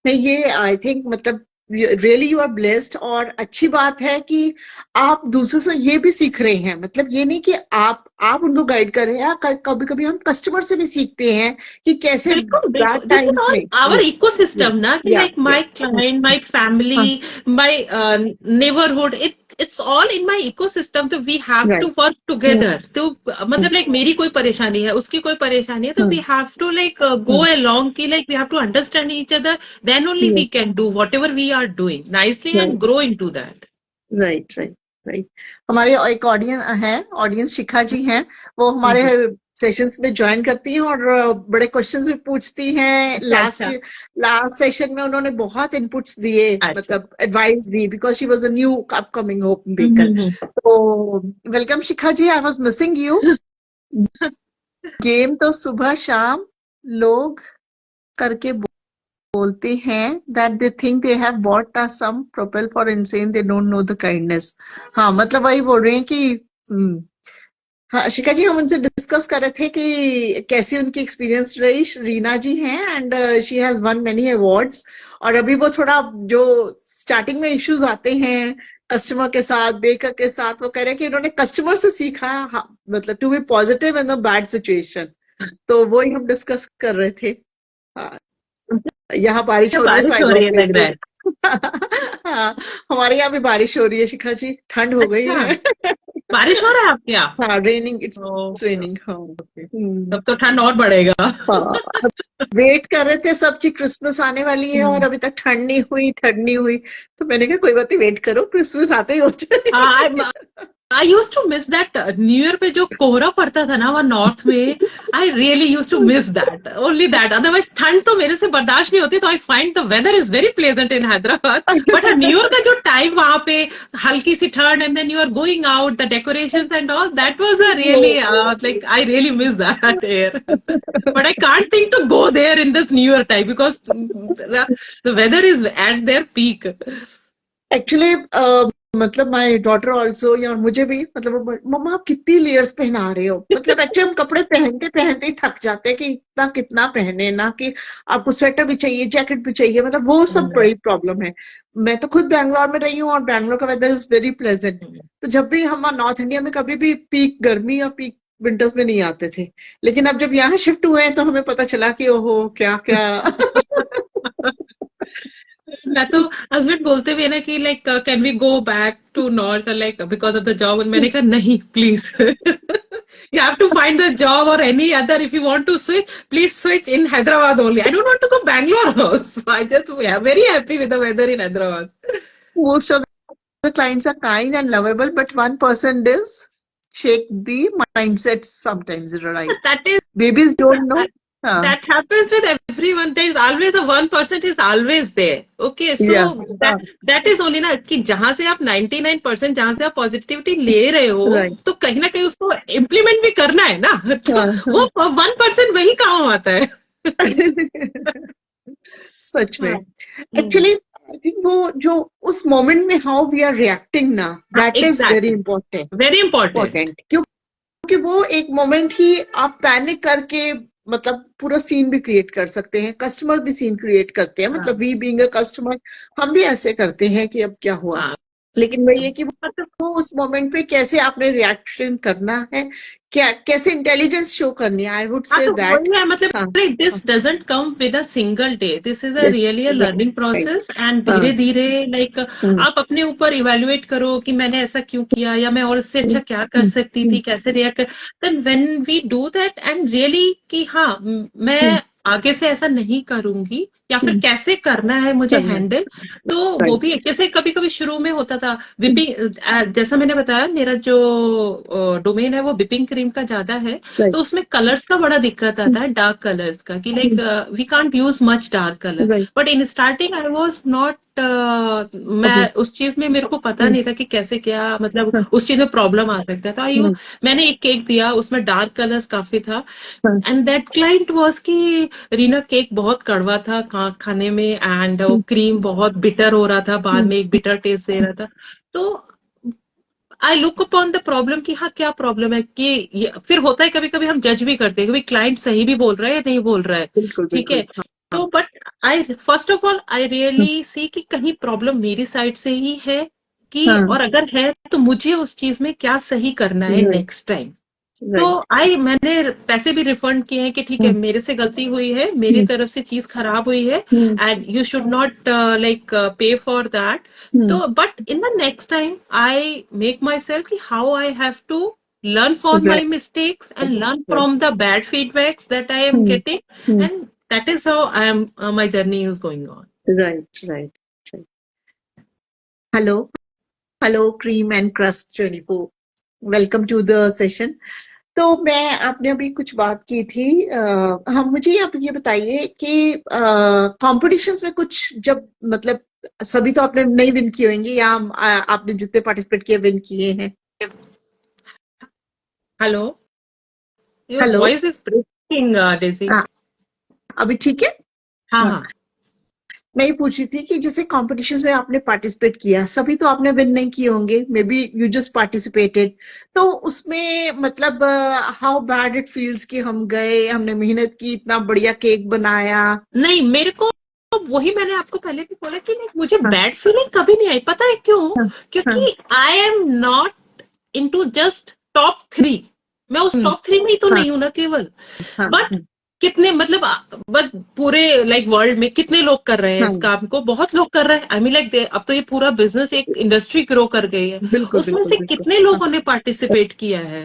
नहीं, ये आई थिंक मतलब रियली यू आर ब्लेस्ड, और अच्छी बात है कि आप दूसरों से ये भी सीख रहे हैं. मतलब ये नहीं कि आप उनको गाइड कर रहे हैं, कभी कभी हम कस्टमर से भी सीखते हैं कि कैसे बिल्कुल बैड बिल्कुल, दिस इज टाइम्स ऑल में. Our yes. इकोसिस्टम ना, कि या, लाइक माय क्लाइंट, माय हाँ. Family, my neighbourhood, it's all in my ecosystem. तो we have to right. Work together. तो मतलब लाइक मेरी कोई परेशानी है, उसकी कोई परेशानी है, तो we have to like go along, की like we have to understand each other. Then only we can do whatever we are doing nicely and grow into that. Right, right, right. हमारे एक audience शिखा जी हैं. वो हमारे sessions में join करती हैं और बड़े क्वेश्चंस भी पूछती हैं. अच्छा अच्छा लास्ट सेशन में उन्होंने बहुत इनपुट्स दिए, अच्छा. मतलब एडवाइस दी, because she was a new upcoming home hmm, baker. Hmm, तो welcome Shikha ji, I was missing you. Game तो सुबह शाम लोग करके बोलते हैं that they think they have bought us some propel for insane, they don't know the kindness. हाँ, मतलब वही बोल रहे हैं कि हाँ शिखा जी, हम उनसे डिस्कस कर रहे थे कि कैसी उनकी एक्सपीरियंस रही. रीना जी हैं and she has one many awards. और अभी वो थोड़ा जो स्टार्टिंग में इश्यूज आते हैं कस्टमर के साथ, बेकर के साथ, वो कह रहे हैं कि उन्होंने कस्टमर से सीखा, हाँ, मतलब to be positive in a bad situation. तो वो ही हम डिस्कस कर रहे थे. हाँ, यहाँ बारिश क्या हो रही है, सो बारिश आई हो रही गॉट है लग रहा वेट. है. हाँ, हमारे यहाँ भी बारिश हो रही है शिखा जी, ठंड हो गई अच्छा, है. बारिश हो रहा है आपके यहाँ? हाँ, रेनिंग, इट्स ओके रेनिंग. हाँ. ओके, हम्म. तब तो ठंड और बढ़ेगा. हाँ, वेट कर रहे थे सबकी, क्रिसमस आने वाली है और अभी तक ठंड नहीं हुई, ठंड नहीं हुई. तो मैंने कहा कोई बात नहीं, वेट करो, क्रिसमस आते ही हो जाएगी. हाँ I used to miss that new year पे जो कोहरा पड़ता था ना वहाँ नॉर्थ में. I really used to miss that. Only that. Otherwise ठंड तो मेरे से बर्दाश्त नहीं होती. तो I find the weather is very pleasant in Hyderabad. But new year का जो टाइम वहाँ पे हल्की सी ठंड and then you are going out, the decorations and all, that was a really like I really miss that air. But I can't think to go there in this New Year time because the weather is at their peak. Actually मतलब my daughter also, या मुझे भी, मतलब मम्मा आप कितनी layers पहना रहे हो, मतलब एक्चुअली हम कपड़े पहनते पहनते ही थक जाते हैं कि इतना कितना पहने ना, कि आपको स्वेटर भी चाहिए, जैकेट भी चाहिए, मतलब वो सब बड़ी प्रॉब्लम है. मैं तो खुद बैंगलोर में रही हूँ और बैंगलोर का वेदर इज वेरी प्लेजेंट. तो जब भी हम नॉर्थ इंडिया में कभी भी पीक गर्मी और पीक विंटर्स में नहीं आते थे, लेकिन अब जब यहाँ शिफ्ट हुए हैं तो हमें पता चला कि ओहो क्या क्या. मैं तो हस्बैंड बोलते भी है ना कि like can we go back to north like because of the job. मैंने कहा नहीं please. You have to find the job or any other. If you want to switch, please switch in Hyderabad only. I don't want to go Bangalore also. I just am very happy with the weather in Hyderabad. Most of the clients are kind and lovable, but one person does shake the mindset sometimes, right? That is Babies don't know. that happens with everyone. There is always a one person is always there. Okay, so Yeah. that is only ना कि जहां से आप 99% जहां से आप positivity ले रहे हो, Right. तो कहीं ना कहीं उसको इम्प्लीमेंट भी करना है ना. तो वो 1% वही काम आता है. सच में एक्चुअली आई थिंक वो जो उस मोमेंट में हाउ वी आर रिएक्टिंग ना, that is very important. Very important. क्योंकि वो एक मोमेंट ही आप पैनिक करके मतलब पूरा सीन भी क्रिएट कर सकते हैं, कस्टमर भी सीन क्रिएट करते हैं. मतलब वी बीइंग अ कस्टमर हम भी ऐसे करते हैं कि अब क्या हुआ. लेकिन वही है कि वो उस मोमेंट पे कैसे आपने रिएक्शन करना है, क्या कैसे इंटेलिजेंस शो करनी है. आई वुड से दैट मतलब this doesn't come with a single day. This is a really a learning process and धीरे धीरे लाइक आप अपने ऊपर इवेल्युएट करो कि मैंने ऐसा क्यों किया या मैं और इससे अच्छा क्या कर सकती थी, कैसे रिएक्ट कर. Then when we do that and really कि हाँ मैं आगे से ऐसा नहीं करूंगी या फिर कैसे करना है मुझे हैंडल. तो वो भी जैसे कभी कभी शुरू में होता था विपिंग, जैसा मैंने बताया मेरा जो डोमेन है वो विपिंग क्रीम का ज्यादा है. तो उसमें कलर्स का बड़ा दिक्कत आता है, डार्क कलर्स का, कि like we can't use much dark colour. But in starting I was not मैं उस चीज में मेरे को पता नहीं था कि कैसे क्या मतलब उस चीज में प्रॉब्लम आ सकता है. तो मैंने एक केक दिया उसमें डार्क कलर्स काफी था एंड दैट क्लाइंट वाज कि रीना केक बहुत कड़वा था खाने में एंड वो क्रीम बहुत बिटर हो रहा था, बाद में एक बिटर टेस्ट दे रहा था. तो I look upon the problem कि हाँ क्या प्रॉब्लम है. कि फिर होता है कभी कभी हम जज भी करते हैं कि क्लाइंट सही भी बोल रहा है या नहीं बोल रहा है. ठीक है. तो but I first of all I really see कि कहीं प्रॉब्लम मेरी साइड से ही है कि और अगर है तो मुझे उस चीज में क्या सही करना है नेक्स्ट टाइम. तो मैंने पैसे भी रिफंड किए हैं कि ठीक है मेरे से गलती हुई है, मेरी तरफ से चीज खराब हुई है and you should not like pay for that. तो but in the next time I make myself कि how I have to learn from my mistakes and learn from the bad feedbacks that I am getting, and that is how I am my journey is going on. Right. Hello Cream and Crust 24. Welcome to the session. तो मैं आपने अभी कुछ बात की थी, हम मुझे आप ये बताइए कि कॉम्पिटिशन्स में कुछ जब मतलब सभी तो आपने नहीं विन किए होंगे या आपने जितने पार्टिसिपेट किए विन किए हैं. Hello, your voice is breaking daisy. अभी ठीक है. हाँ. मैं ये पूछ रही थी कि जैसे कॉम्पिटिशन्स में आपने पार्टिसिपेट किया, सभी तो आपने विन नहीं किए होंगे, may be you just participated. तो उसमें मतलब हाउ बैड इट फील्स कि हम गए, हमने मेहनत की, इतना बढ़िया केक बनाया. नहीं, मेरे को वही मैंने आपको पहले भी बोला कि मुझे बैड फीलिंग कभी नहीं आई. पता है क्यों? क्योंकि I am not into just top 3. मैं उस टॉप 3 में ही तो नहीं हूं ना केवल. बट कितने मतलब बट पूरे लाइक वर्ल्ड में कितने लोग कर रहे हैं इस काम को? बहुत लोग कर रहे हैं. आई मीन लाइक अब तो ये पूरा बिजनेस एक इंडस्ट्री ग्रो कर गई है. उसमें से कितने लोगों ने पार्टिसिपेट किया है?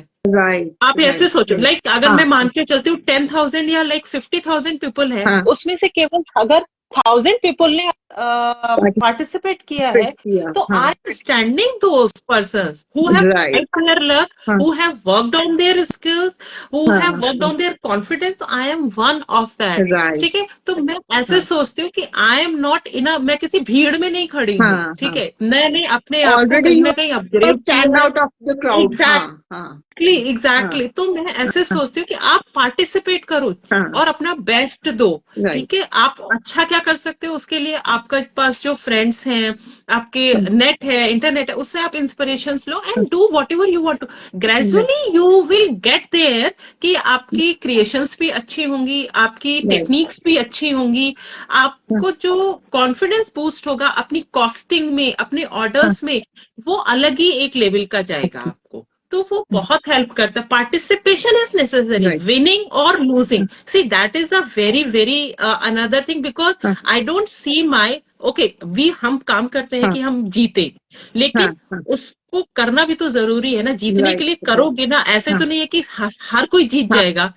आप ऐसे सोचो लाइक अगर मैं मान के चलती हूँ 10,000 या लाइक 50,000 पीपल है, उसमें से केवल अगर 1,000 पीपल ने पार्टिसिपेट किया है, किया, तो हाँ, I am standing those persons who have right, their luck, हाँ, who have worked on their skills, who have हाँ, worked on their confidence. I am one of that. Right, ठीक है, तो मैं ऐसे हाँ, सोचती हूँ कि आई एम नॉट इन अ, मैं किसी भीड़ में नहीं खड़ी हूँ, हाँ, ठीक हाँ, है, मैंने अपने आप को ऑलरेडी कहीं यू ना कहीं अपग्रेड स्टैंड किया है। आउट ऑफ द क्राउड, हाँ, एग्जैक्ट हाँ, हाँ, एग्जैक्टली तो मैं ऐसे हाँ, सोचती हूँ कि आप पार्टिसिपेट करो हाँ, और अपना बेस्ट दो। राइट, ठीक है, आप अच्छा क्या कर सकते हो उसके लिए, आपके पास जो फ्रेंड्स हैं, आपके नेट है, इंटरनेट है, उससे आप इंस्पिरेशंस लो and do whatever you want to. Gradually you will get there कि आपकी क्रिएशंस भी अच्छी होंगी, आपकी राइट, टेक्निक्स भी अच्छी होंगी, आपको जो कॉन्फिडेंस बूस्ट होगा अपनी कॉस्टिंग में, अपने ऑर्डर्स में, वो अलग ही एक लेवल का जाएगा आपको। तो वो बहुत हेल्प करता है। Participation is necessary, right, winning और losing, see that is a very very another thing, because हाँ, I don't see my, okay we हम काम करते हैं हाँ, कि हम जीते, हाँ, लेकिन हाँ, उसको करना भी तो जरूरी है ना, जीतने के राइट, लिए राइट, करोगे ना, ऐसे हाँ, तो नहीं है कि हर कोई जीत हाँ, जाएगा।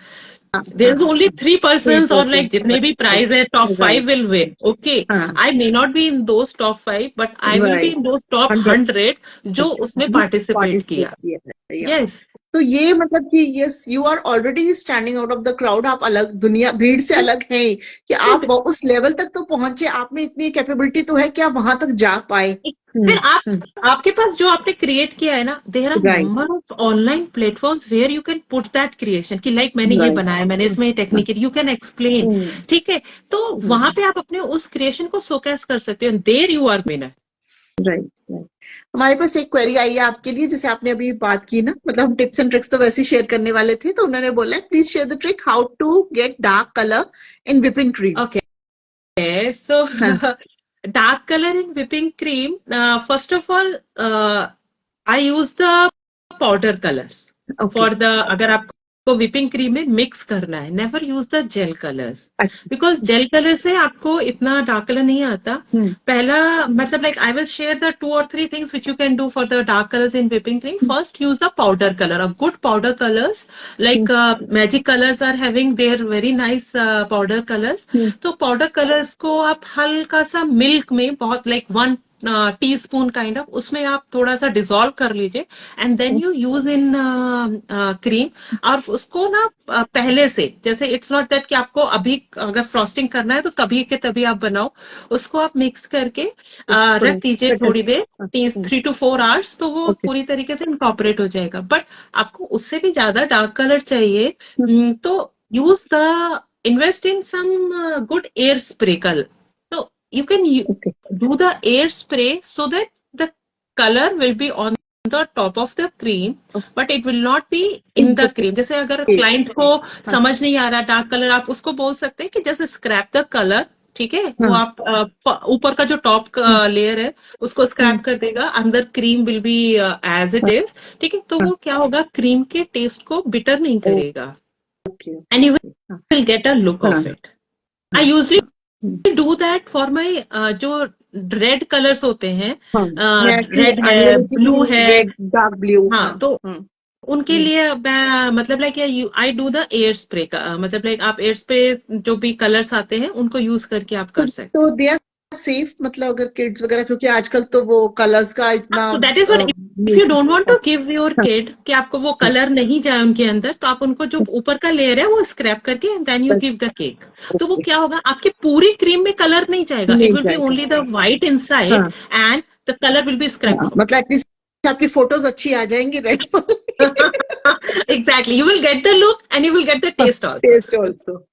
हाँ, देर हाँ, इज ओनली 3 persons और लाइक 3%, जितने भी प्राइज है top right, 5 will win, okay. हाँ, I may not be in those top 5 but I will be right, in those top 100 100 जो उसमें पार्टिसिपेट पार्टिसिपेट किया। किया है, या यस, तो ये मतलब कि yes you are already standing out of the crowd, आप अलग दुनिया भीड़ से अलग हैं कि आप उस लेवल तक तो पहुंचे, आप में इतनी कैपेबिलिटी तो है कि आप वहां तक जा पाए। फिर आपके पास जो आपने क्रिएट किया है ना, there are right, number of online platforms where you can put that creation कि लाइक मैंने ये राइट, बनाया, मैंने इसमें टेक्निक, यू कैन एक्सप्लेन। ठीक है, तो वहां पे आप अपने उस क्रिएशन को शोकेस कर सकते हो, there you are winner. Right, right. हमारे पास एक क्वेरी आई है आपके लिए, जैसे आपने अभी बात की ना, मतलब हम टिप्स एंड ट्रिक्स तो वैसे ही शेयर करने वाले थे, तो उन्होंने बोला है please share the trick how to get dark colour in whipping cream. Okay, so dark color in whipping cream. First of all, I use the powder colors okay, for the, अगर आपको whipping cream में mix करना है, never use the gel colors because gel color से आपको इतना dark color नहीं आता। पहला मतलब like I will share the 2 or 3 things which you can do for the dark colors in whipping cream. First, use the powder color, a good powder colors like Magic Colors are having their very nice powder colors. तो powder colors को आप हल्का सा milk में बहुत like 1 teaspoon kind of, उसमें आप थोड़ा सा डिसॉल्व कर लीजिए and then you use in cream. और उसको ना पहले से, जैसे इट्स नॉट दैट कि आपको अभी अगर फ्रॉस्टिंग करना है तो तभी के तभी आप बनाओ, उसको आप मिक्स करके रख दीजिए थोड़ी देर, 3 to 4 hours, तो वो पूरी तरीके से इनकॉर्पोरेट हो जाएगा। बट आपको उससे भी ज्यादा डार्क कलर चाहिए तो use the invest in some good air spray colour. तो you can do the air spray so that the color will be on the top of the cream but it will not be in the cream। जैसे अगर client को समझ नहीं आ रहा dark colour, आप उसको बोल सकते हैं कि जैसे स्क्रैप द कलर, ठीक है, वो आप ऊपर का जो टॉप लेयर है उसको स्क्रैप कर देगा, अंदर cream will be as it is, ठीक है। तो वो क्या होगा, क्रीम के टेस्ट को बिटर नहीं करेगा and you will get a look of it. I usually do that for my जो रेड कलर्स होते हैं, रेड है, ब्लू है, डार्क ब्लू, हाँ, तो उनके लिए मैं मतलब like I do the air spray का, मतलब लाइक आप एयर स्प्रे जो भी कलर्स आते हैं उनको यूज करके आप कर सकते तो दे आर सेफ, मतलब अगर किड्स वगैरह, क्योंकि आजकल तो वो कलर्स का इतना, that is what, if you don't want to give your kid कि आपको वो कलर नहीं जाए उनके अंदर, तो आप उनको जो ऊपर का लेयर है वो स्क्रैप करके and then you give the cake. तो वो क्या होगा, आपकी पूरी क्रीम में कलर नहीं जाएगा, it will be only the white inside and the colour will be scrap. मतलब एटलीस्ट आपकी फोटोज अच्छी आ जाएंगी red exactly, you will get the look and you will get the taste also.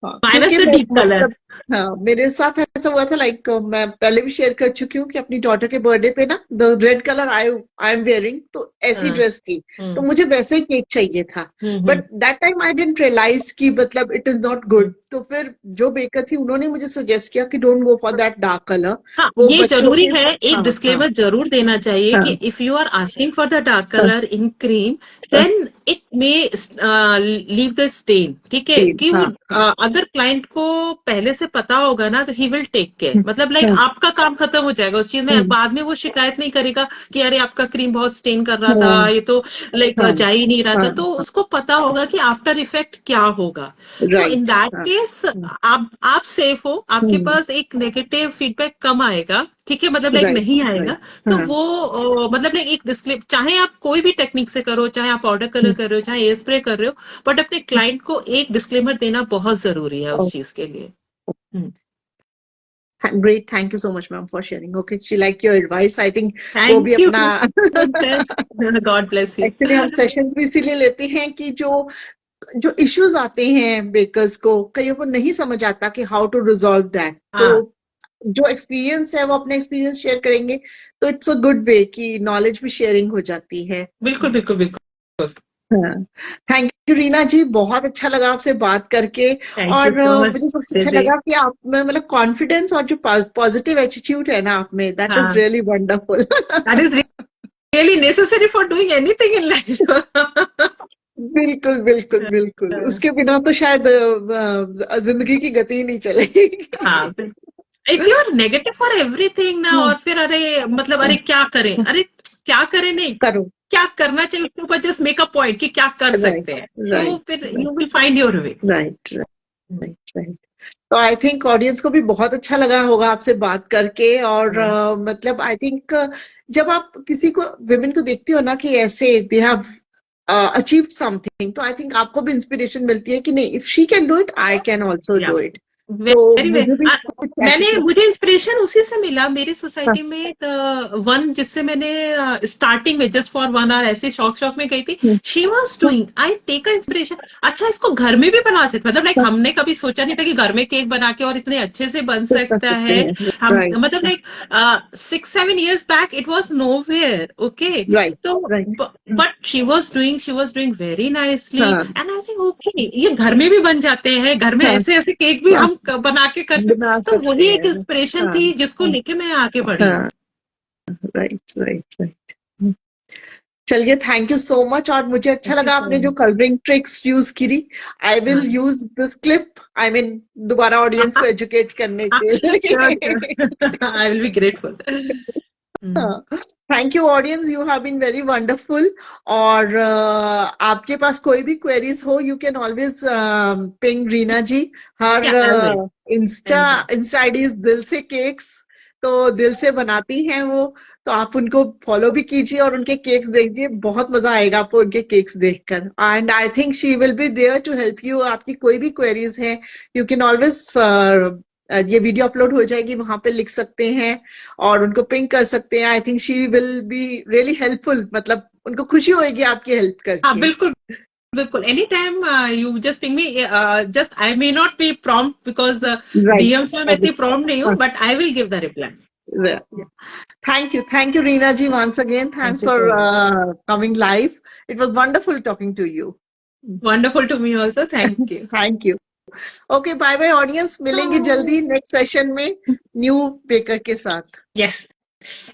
Minus the deep colour. हाँ, मेरे साथ ऐसा हुआ था, लाइक मैं पहले भी शेयर कर चुकी हूँ कि अपनी डॉटर के बर्थडे पे ना the red colour I am wearing, तो ऐसी ड्रेस थी, तो मुझे वैसे ही केक चाहिए था, but that time I didn't realise कि मतलब इट इज नॉट गुड। तो फिर जो बेकर थी उन्होंने मुझे सजेस्ट किया कि don't go for that dark colour. ये जरूरी है, एक डिस्क्लेमर जरूर देना चाहिए कि if you are asking for the dark colour in cream then it may leave the stain, ठीक है, Stain, कि वो हाँ अगर क्लाइंट को पहले से पता होगा ना तो ही विल टेक केयर, हम्म, मतलब लाइक हम्म, आपका काम खत्म हो जाएगा उस चीज में, हम्म, बाद में वो शिकायत नहीं करेगा कि अरे आपका क्रीम बहुत स्टेन कर रहा था, हाँ ये तो लाइक हाँ जा ही नहीं रहा था, हाँ तो उसको पता होगा कि आफ्टर इफेक्ट क्या होगा। तो इन राइट दैट हाँ केस आप सेफ हो, आपके हम्म, पास एक नेगेटिव फीडबैक कम आएगा, ठीक है, मतलब लाइक राइट नहीं आएगा। राइट तो हाँ वो मतलब लाइक एक डिस्क्लेम, चाहे आप कोई भी टेक्निक से करो, चाहे आप पाउडर कलर कर रहे हो, चाहे एयर स्प्रे कर रहे हो, बट अपने क्लाइंट को एक डिस्क्लेमर देना बहुत जरूरी है उस चीज के लिए। Great, thank you so much, ma'am, for sharing. Okay, she liked your advice. I think वो भी थैंक यू अपना गॉड ब्लेस यू। एक्चुअली हम सेशंस भी इसीलिए लेते हैं कि जो जो इश्यूज आते हैं बेकर्स को, कईयों को नहीं समझ आता कि हाउ टू रिजॉल्व दैट, तो हाँ जो एक्सपीरियंस है वो अपने एक्सपीरियंस शेयर करेंगे, तो इट्स अ गुड वे कि नॉलेज भी शेयरिंग हो जाती है। बिल्कुल बिल्कुल बिल्कुल। हाँ, थैंक यू रीना जी, बहुत अच्छा लगा आपसे बात करके। थैंक यू और सो मच मुझे सबसे अच्छा दीदी। लगा कि आप में मतलब कॉन्फिडेंस और जो पॉजिटिव एटीट्यूड है ना आप में, दैट इज हाँ, really wonderful. That is really necessary for doing anything in life. बिल्कुल बिल्कुल बिल्कुल, उसके बिना तो शायद जिंदगी की गति ही नहीं चलेगी। हाँ, if you are negative for everything ना, हाँ, और फिर अरे मतलब अरे क्या करें, अरे क्या करें नहीं, करो, क्या करना चाहिए उसके ऊपर जस्ट मेक अ पॉइंट कि क्या कर सकते राइट हैं, तो राइट फिर right you will find your way. Right right right. तो आई थिंक ऑडियंस को भी बहुत अच्छा लगा होगा आपसे बात करके। और मतलब आई थिंक जब आप किसी को, विमेन को देखती हो ना कि ऐसे दे हैव अचीव्ड समथिंग, तो आई थिंक आपको भी इंस्पिरेशन मिलती है कि नहीं, if she can do it I can also या डू इट। तो वेरी वेरी, मुझे भी कुछ मैंने एटीट्यूड, मुझे इंस्पिरेशन उसी से मिला, मेरी हाँ सोसाइटी में वन जिससे मैंने स्टार्टिंग में जस्ट फॉर 1 आवर ऐसे शौक शौक में गई थी, she was doing, I take a inspiration. अच्छा इसको घर में भी बना सकते, मतलब लाइक हमने कभी सोचा नहीं था कि घर में केक बना के और इतने अच्छे से बन कर सकता सकते है। हैं, हम राइट मतलब like 6-7 years back it was nowhere, okay. Right तो right but she was doing very nicely, हाँ एंड आई थिंक ओके ये घर में भी बन जाते हैं, घर में हाँ ऐसे ऐसे केक भी हाँ, हम बना के कर सकते। बना तो सकते वही एक हैं, इंस्पिरेशन हाँ थी जिसको लेके मैं आगे बढ़ी हूँ। हाँ राइट राइट राइट। चलिए, थैंक यू सो मच। और मुझे अच्छा थैंक यू लगा सो आपने जो कलरिंग ट्रिक्स यूज करी। I will use this clip, I mean दोबारा ऑडियंस को एजुकेट करने के श्योर लिए। Sure, I will be grateful. Thank you audience, you have been very wonderful. और आपके पास कोई भी क्वेरीज हो, you can always ping Reena ji. Her yeah I will, insta insta ID is Dil से केक्स, तो दिल से बनाती हैं वो। तो आप उनको फॉलो भी कीजिए और उनके केक्स देखिए, बहुत मजा आएगा आपको उनके केक्स देखकर। And I think she will be there to help you. आपकी कोई भी क्वेरीज है, यू कैन ऑलवेज, ये वीडियो अपलोड हो जाएगी, वहां पे लिख सकते हैं और उनको पिंग कर सकते हैं। आई think she will be really helpful, मतलब उनको खुशी होगी आपकी हेल्प हाँ करके। बिल्कुल बिल्कुल, any time you just ping me, just I may not be prompt because right, DMs में मैं इतनी प्रॉम्प्ट नहीं हूँ, but I will give the reply. Thank you Reena ji, once again thank thanks you for so much, coming live. It was wonderful talking to you. Wonderful to me also, thank you. Thank you. Okay, bye bye audience, मिलेंगे जल्दी next session में new baker के साथ। Yes,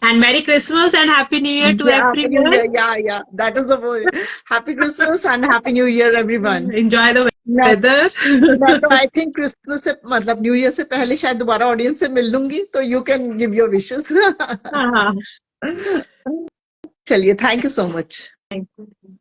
and merry Christmas and happy New Year to Yeah, Happy New everyone. Year. Yeah, that is the word. Happy Christmas and Happy New Year, everyone. Enjoy the मैं मैं तो weather. I think Christmas से, मतलब new year से पहले शायद दोबारा audience से मिल लूंगी, तो you can give your wishes. हाँ हाँ, चलिए, thank you so much. Thank you.